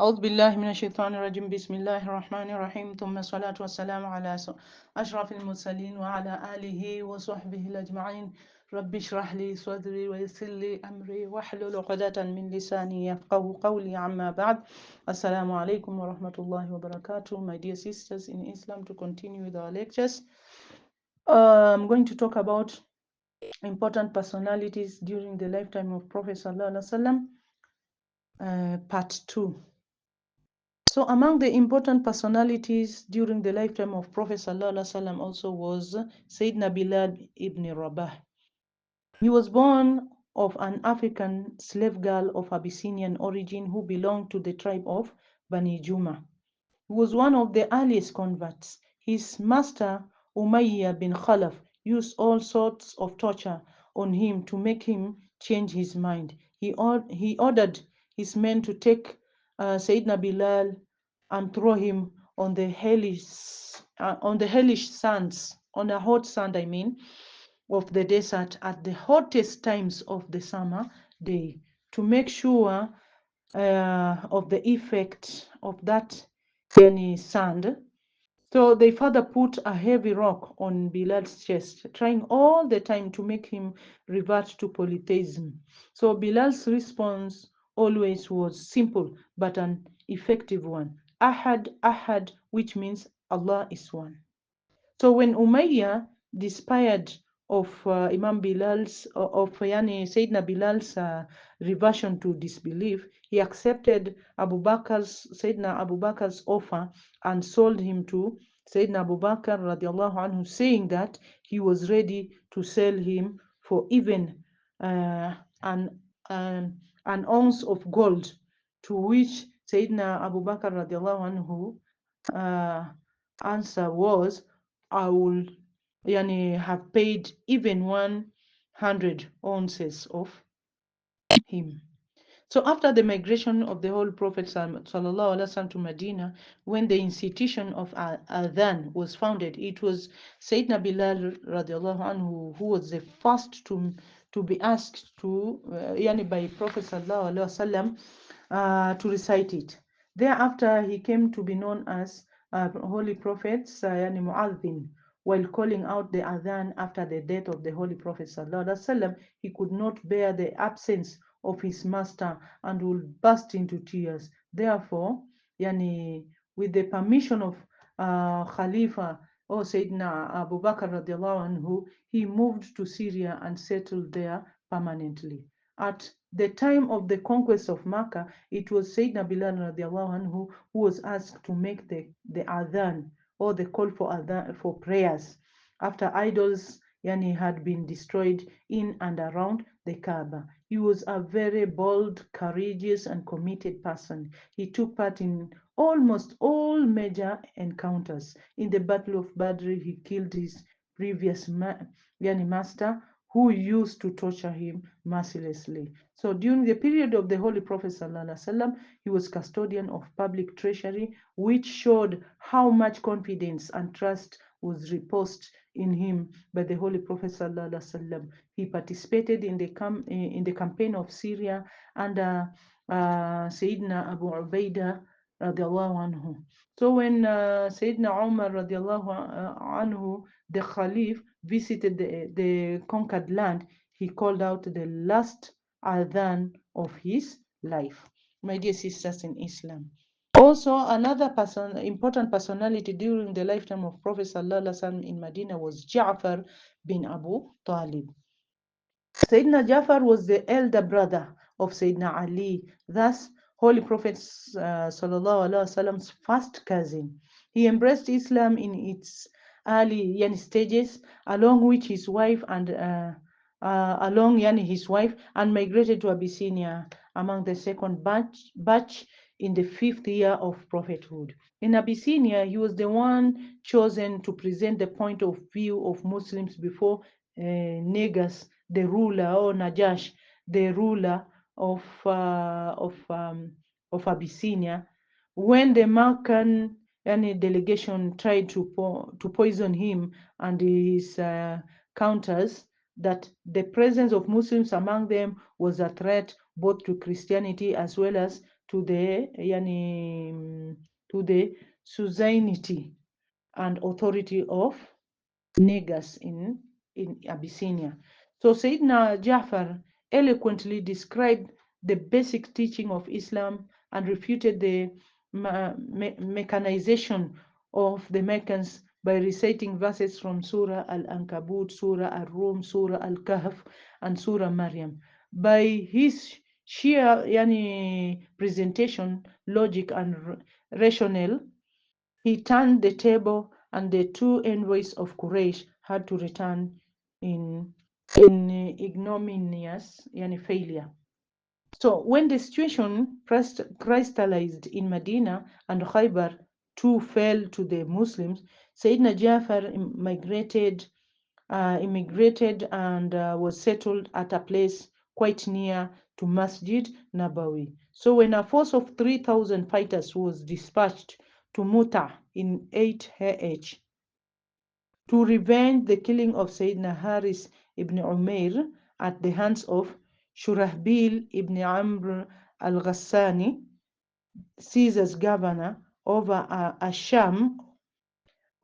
أعوذ بالله من الشيطان الرجيم بسم الله الرحمن الرحيم ثم الصلاة والسلام على أشرف المرسلين وعلى آله وصحبه الأجمعين رب اشرح لي صدري ويسر لي أمري واحلل عقدة من لساني يفقه قولي عما بعد السلام عليكم ورحمة الله وبركاته. My dear sisters in Islam, to continue with our lectures, I'm going to talk about important personalities during the lifetime of Prophet Sallallahu Alaihi Wasallam, part 2. So among the important personalities during the lifetime of Prophet ﷺ also was Sayyidina Bilal ibn Rabah. He was born of an African slave girl of Abyssinian origin who belonged to the tribe of Bani Juma. He was one of the earliest converts. His master, Umayyah bin Khalaf, used all sorts of torture on him to make him change his mind. He ordered his men to take Sayyidina Bilal and throw him on the hellish sands, on a hot sand, of the desert at the hottest times of the summer day to make sure of the effect of that sand. So they further put a heavy rock on Bilal's chest, trying all the time to make him revert to polytheism. So Bilal's response always was simple but an effective one. Ahad, Ahad, which means Allah is one. So when Umayyah despaired of Imam Bilal's, of Sayyidina Bilal's reversion to disbelief, he accepted Sayyidina Abu Bakr's offer and sold him to Sayyidina Abu Bakr radiallahu anhu, saying that he was ready to sell him for even uh, an, an, an ounce of gold, to which Sayyidina Abu Bakr radiallahu anhu uh, answer was, I will have paid even 100 ounces of him. So after the migration of the Holy Prophet sallallahu alaihi wasallam to Medina, when the institution of Adhan was founded, it was Sayyidina Bilal radiallahu anhu who was the first to be asked to, by Prophet sallallahu alaihi wasallam to recite it. Thereafter, he came to be known as Holy Prophet Mu'adhin. While calling out the Adhan after the death of the Holy Prophet sallallahu alaihi wasallam, he could not bear the absence of his master and would burst into tears. Therefore, with the permission of Khalifa or Sayyidina Abu Bakr radiallahu anhu, he moved to Syria and settled there permanently. At the time of the conquest of Makkah, it was Sayyidina Bilal radiallahu anhu who was asked to make the adhan, or the call for adhan, for prayers, after idols had been destroyed in and around the Kaaba. He was a very bold, courageous, and committed person. He took part in almost all major encounters. In the Battle of Badr, he killed his previous master, who used to torture him mercilessly. So during the period of the Holy Prophet ﷺ, he was custodian of public treasury, which showed how much confidence and trust was reposed in him by the Holy Prophet ﷺ. He participated in the campaign of Syria under Sayyidina Abu Ubaidah radiallahu anhu. So when Sayyidina Umar radiallahu anhu, the Khalif, visited the conquered land, he called out the last adhan of his life. My dear sisters in Islam. Also, another important personality during the lifetime of Prophet Sallallahu Alaihi Wasallam in Medina was Ja'far bin Abu Talib. Sayyidina Ja'far was the elder brother of Sayyidina Ali, thus Holy Prophet Sallallahu Alaihi Wasallam's first cousin. He embraced Islam in its early stages, along with his wife and migrated to Abyssinia among the second batch in the 5th year of prophethood. In Abyssinia, he was the one chosen to present the point of view of Muslims before Negus, the ruler, or Najash, the ruler of Abyssinia, when the Malkan delegation tried to poison him and his counters, that the presence of Muslims among them was a threat both to Christianity as well as to the yani, to the suzerainty and authority of Negus in Abyssinia. So Sayyidina Jafar eloquently described the basic teaching of Islam and refuted the mechanization of the Meccans by reciting verses from Surah Al-Ankabut, Surah Al-Rum, Surah Al-Kahf, and Surah Maryam. By his sheer presentation, logic, and rationale, he turned the table, and the two envoys of Quraysh had to return in ignominious failure. So when the situation crystallized in Medina and Khaybar too fell to the Muslims, Sayyidina Jafar immigrated and was settled at a place quite near to Masjid Nabawi. So when a force of 3,000 fighters was dispatched to Muta in 8 AH to revenge the killing of Sayyidina Haris ibn Umair at the hands of Shurahbil ibn Amr al-Ghassani, Caesar's governor over Asham,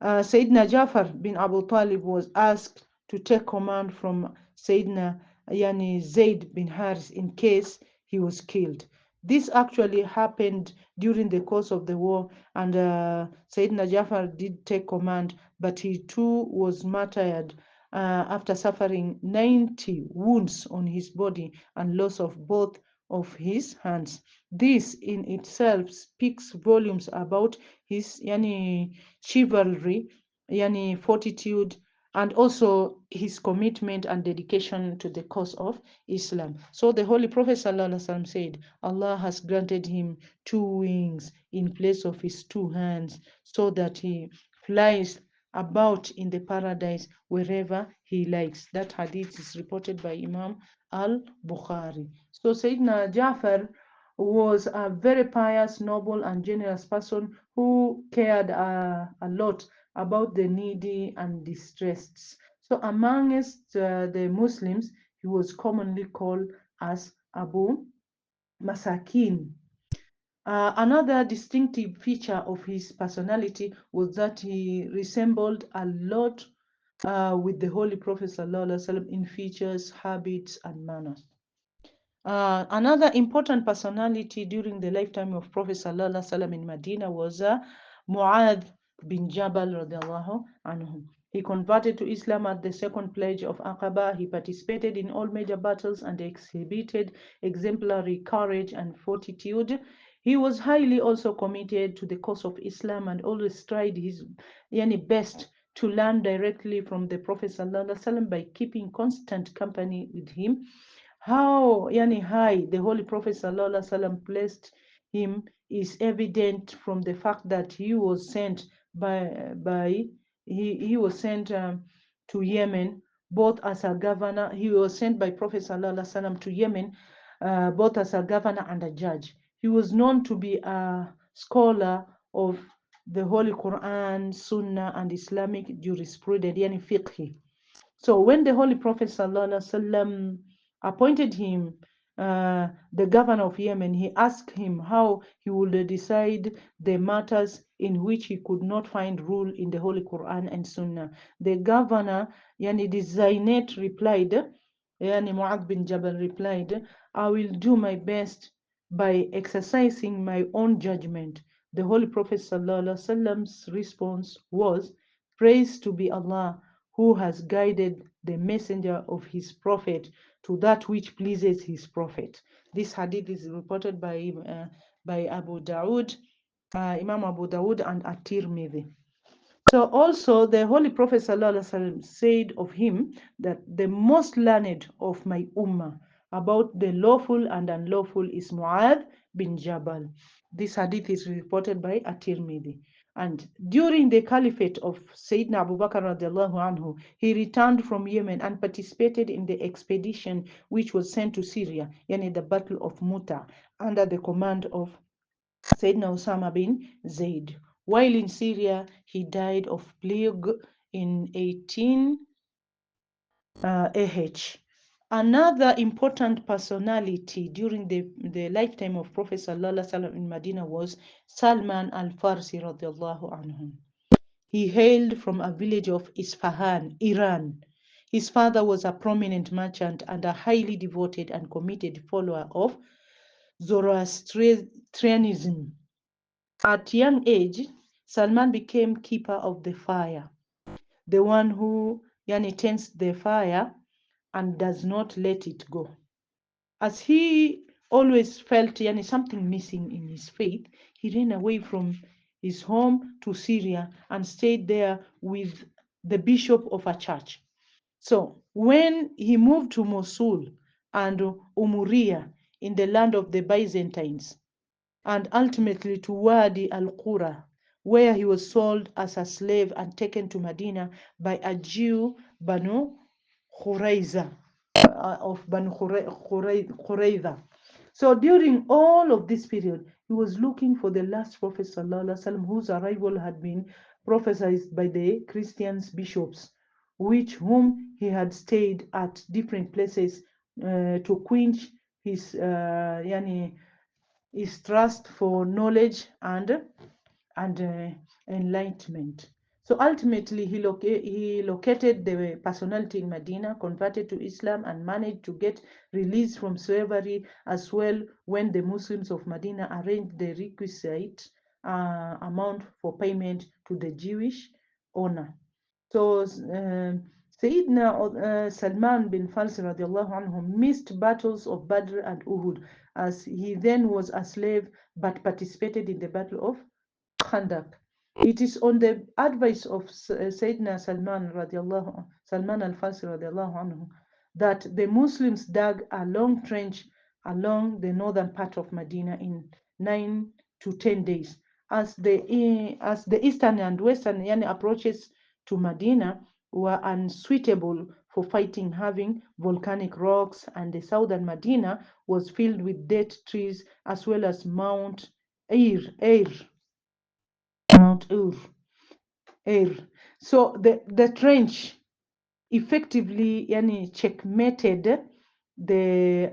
Sayyidina Jafar bin Abu Talib was asked to take command from Sayyidina Zayd bin Haris in case he was killed. This actually happened during the course of the war, and Sayyidina Jafar did take command, but he too was martyred after suffering 90 wounds on his body and loss of both of his hands. This in itself speaks volumes about his chivalry, fortitude, and also his commitment and dedication to the cause of Islam. So the Holy Prophet ﷺ said, Allah has granted him two wings in place of his two hands, so that he flies about in the paradise wherever he likes. That hadith is reported by Imam al-Bukhari. So Sayyidina Jafar was a very pious, noble, and generous person who cared a lot about the needy and distressed. So amongst the Muslims, he was commonly called as Abu Masakin. Another distinctive feature of his personality was that he resembled a lot with the Holy Prophet ﷺ in features, habits, and manners. Another important personality during the lifetime of Prophet ﷺ in Medina was Mu'adh bin Jabal radiallahu anhu. He converted to Islam at the second pledge of Aqaba. He participated in all major battles and exhibited exemplary courage and fortitude. He was highly also committed to the cause of Islam and always tried his best to learn directly from the Prophet ﷺ by keeping constant company with him. How high the Holy Prophet ﷺ placed him is evident from the fact that he was sent he was sent to Yemen both as a governor. He was sent by Prophet ﷺ to Yemen both as a governor and a judge. He was known to be a scholar of the Holy Quran, Sunnah, and Islamic jurisprudence, fiqh. So when the Holy Prophet ﷺ appointed him the governor of Yemen, he asked him how he would decide the matters in which he could not find rule in the Holy Quran and Sunnah. The governor, the Zaynat replied, Mu'adh bin Jabal replied, I will do my best by exercising my own judgment. The Holy Prophet ﷺ's response was, Praise to be Allah, who has guided the messenger of his prophet to that which pleases his prophet. This hadith is reported by Abu Dawood, Imam Abu Dawood and At-Tirmidhi. So also the Holy Prophet ﷺ said of him that the most learned of my ummah about the lawful and unlawful is Mu'adh bin Jabal. This hadith is reported by At-Tirmidhi. And during the caliphate of Sayyidina Abu Bakr radiallahu anhu, he returned from Yemen and participated in the expedition which was sent to Syria, the Battle of Muta, under the command of Sayyidina Osama bin Zaid. While in Syria, he died of plague in 18 AH. Another important personality during the lifetime of Prophet Sallallahu Alaihi Wasallam in Medina was Salman al-Farsi radiallahu anhu. He hailed from a village of Isfahan, Iran. His father was a prominent merchant and a highly devoted and committed follower of Zoroastrianism. At young age, Salman became keeper of the fire, the one who tends the fire and does not let it go. As he always felt something missing in his faith, he ran away from his home to Syria and stayed there with the bishop of a church. So when he moved to Mosul and Umuria in the land of the Byzantines, and ultimately to Wadi al-Qura, where he was sold as a slave and taken to Medina by a Jew, Banu Khurayza, of Banu Khurayza. So during all of this period, he was looking for the last Prophet ﷺ, whose arrival had been prophesied by the Christians bishops, which whom he had stayed at different places to quench his his trust for knowledge and enlightenment. So ultimately, he located the personality in Medina, converted to Islam, and managed to get released from slavery as well when the Muslims of Medina arranged the requisite amount for payment to the Jewish owner. So Sayyidina Salman bin Farsi radiallahu anhu missed battles of Badr and Uhud as he then was a slave but participated in the battle of Khandaq. It is on the advice of Sayyidina Salman al-Farsi radiallahu anhu that the Muslims dug a long trench along the northern part of Medina in 9 to 10 days. As the eastern and western approaches to Medina were unsuitable for fighting, having volcanic rocks, and the southern Medina was filled with dead trees as well as Mount Ur. So the trench effectively checkmated the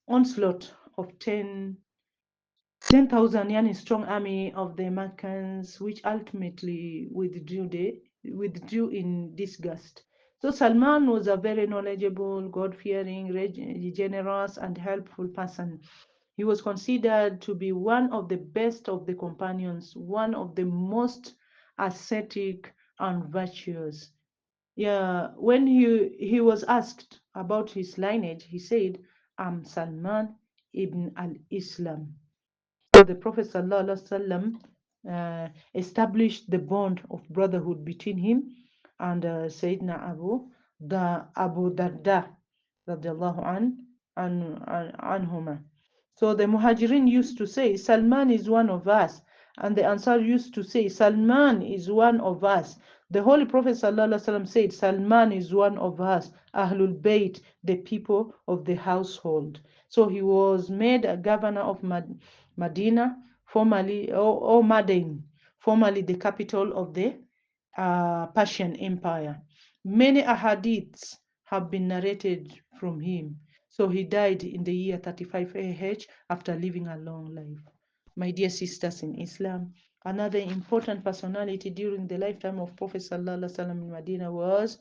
onslaught of 10,000 strong army of the Meccans, which ultimately withdrew in disgust. So Salman was a very knowledgeable, God-fearing, generous, and helpful person. He was considered to be one of the best of the companions, one of the most ascetic and virtuous. Yeah, when he was asked about his lineage, he said, "I'm Salman ibn al-Islam." So the Prophet ﷺ established the bond of brotherhood between him and Sayyidina Abu Darda radiallahu anhuma. So the Muhajirin used to say, Salman is one of us. And the Ansar used to say, Salman is one of us. The Holy Prophet ﷺ said, Salman is one of us, Ahlul Bayt, the people of the household. So he was made a governor of Medina, formerly, or Madain, formerly the capital of the Persian Empire. Many ahadiths have been narrated from him. So he died in the year 35 AH after living a long life. My dear sisters in Islam, another important personality during the lifetime of Prophet Sallallahu Alaihi Wasallam in Medina was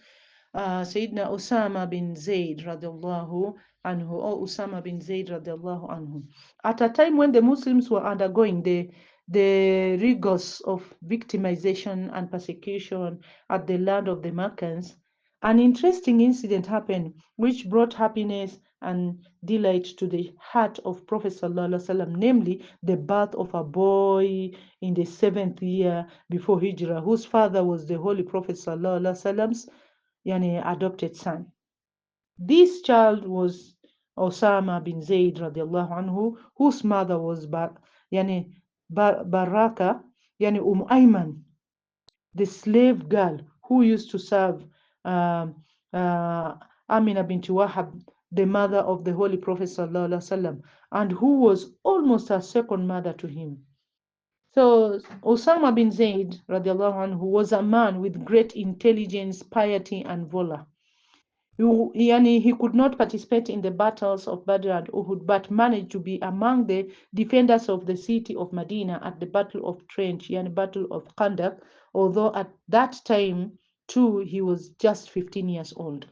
Sayyidina Osama bin Zayd radiallahu anhu, or Osama bin Zayd radiallahu anhu. At a time when the Muslims were undergoing the rigors of victimization and persecution at the land of the Meccans, an interesting incident happened which brought happiness and delight to the heart of Prophet Sallallahu Alaihi Wasallam, namely the birth of a boy in the 7th year before Hijrah, whose father was the Holy Prophet Sallallahu Alaihi Wasallam's adopted son. This child was Osama bin Zayd radiallahu anhu, whose mother was Baraka, Ayman, the slave girl who used to serve um, Amina bint Wahab, the mother of the Holy Prophet sallallahu alaihi wasallam, and who was almost a second mother to him. So Osama bin Zaid radiallahu anhu was a man with great intelligence, piety, and valor. He could not participate in the battles of Badr and Uhud, but managed to be among the defenders of the city of Medina at the Battle of Trench, yani Battle of Khandaq, although at that time too he was just 15 years old.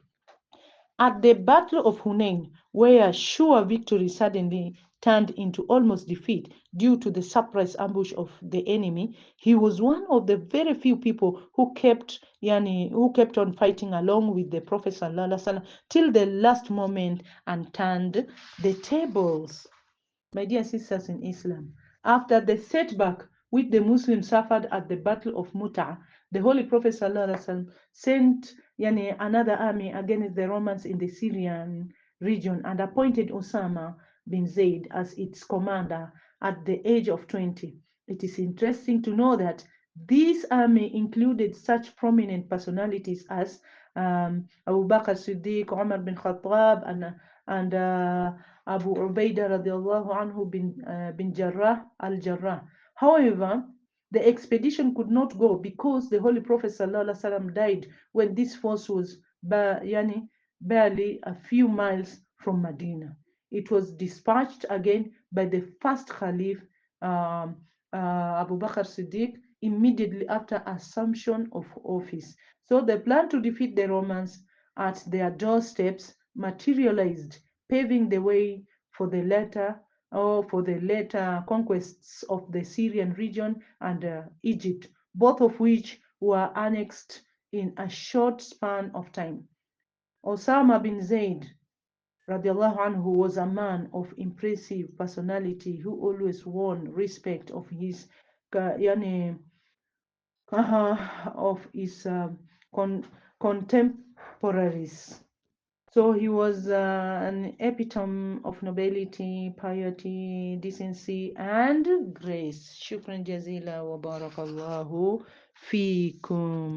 At the Battle of Hunain, where sure victory suddenly turned into almost defeat due to the surprise ambush of the enemy, he was one of the very few people who kept on fighting along with the Prophet ﷺ till the last moment and turned the tables. My dear sisters in Islam, after the setback which the Muslims suffered at the Battle of Muta, the Holy Prophet ﷺ sent another army against the Romans in the Syrian region and appointed Osama bin Zaid as its commander at the age of 20. It is interesting to know that this army included such prominent personalities as Abu Bakr Siddiq, Umar bin Khattab, and Abu Ubaidah radiallahu anhu bin Jarrah al-Jarrah. However, the expedition could not go because the Holy Prophet ﷺ died when this force was barely a few miles from Medina. It was dispatched again by the first Caliph, um, Abu Bakr Siddiq, immediately after assumption of office. So the plan to defeat the Romans at their doorsteps materialized, paving the way for the later conquests of the Syrian region and Egypt, both of which were annexed in a short span of time. Osama bin Zaid radiallahu anhu was a man of impressive personality who always won respect of his yani, con contemporaries. So he was an epitome of nobility, piety, decency, and grace. Shukran jazila wa barakallahu fikum.